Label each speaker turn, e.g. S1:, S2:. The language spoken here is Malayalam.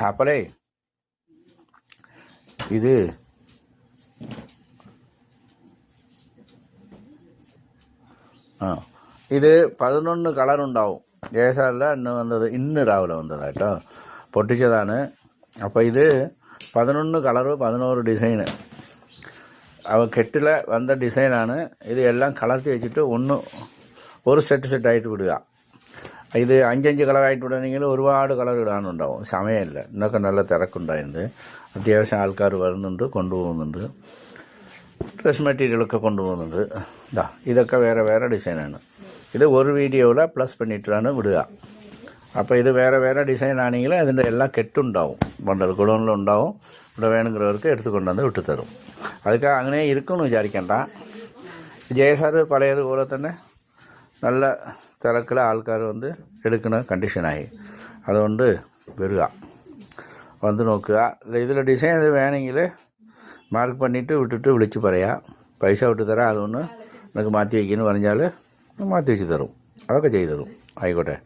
S1: അപ്പോഴേ ഇത് ഇത് 11 കളറുണ്ടാവും. ജയസാറിൽ ഇന്ന് രാവിലെ വന്നതാട്ടോ, പൊട്ടിച്ചതാണ്. അപ്പോൾ ഇത് 11 കളറ് 11 ഡിസൈന് കെട്ടിൽ വന്ന ഡിസൈനാണ്. ഇത് എല്ലാം കളർത്തി വെച്ചിട്ട് ഒരു സെറ്റായിട്ട് വിടുക. ഇത് 5 കളറായിട്ട് വിടണമെങ്കിൽ ഒരുപാട് കളർ ഇടാനുണ്ടാവും, സമയമില്ല. ഇന്നൊക്കെ നല്ല തിരക്കുണ്ടായിരുന്നു. അത്യാവശ്യം ആൾക്കാർ വരുന്നുണ്ട്, കൊണ്ടുപോകുന്നുണ്ട്. ഡ്രസ് മെറ്റീരിയലൊക്കെ കൊണ്ടുപോകുന്നുണ്ട്. ഇതൊക്കെ വേറെ വേറെ ഡിസൈനാണ്. ഇത് ഒരു വീഡിയോയിൽ പ്ലസ് പണിയിട്ടാണ് വിടുക. അപ്പോൾ ഇത് വേറെ വേറെ ഡിസൈനാണെങ്കിൽ അതിൻ്റെ എല്ലാം കെട്ടുണ്ടാവും, ബണ്ടൽ കുടോണിലുണ്ടാവും. ഇവിടെ വേണമെങ്കിലവർക്ക് എടുത്തുകൊണ്ടുവന്ന് വിട്ടുതരും. അതൊക്കെ അങ്ങനെ ഇരിക്കുമെന്ന് വിചാരിക്കേണ്ട. ജയസാർ പഴയതുപോലെ തന്നെ നല്ല തിരക്കിൽ ആൾക്കാർ എടുക്കുന്ന കണ്ടീഷനായി. അതുകൊണ്ട് വരിക, വന്ന് നോക്കുക. ഇതിൽ ഡിസൈൻ ഇത് വേണമെങ്കിൽ മാർക്ക് பண்ணிவிட்டு വിട്ടിട്ട് വിളിച്ച് പറയാം, പൈസ വിട്ട് തരാം, അതൊന്ന് നിങ്ങൾക്ക് മാറ്റി വയ്ക്കുമെന്ന് പറഞ്ഞാൽ മാറ്റി വെച്ച് തരും. അതൊക്കെ ചെയ്തു തരും. ആയിക്കോട്ടെ.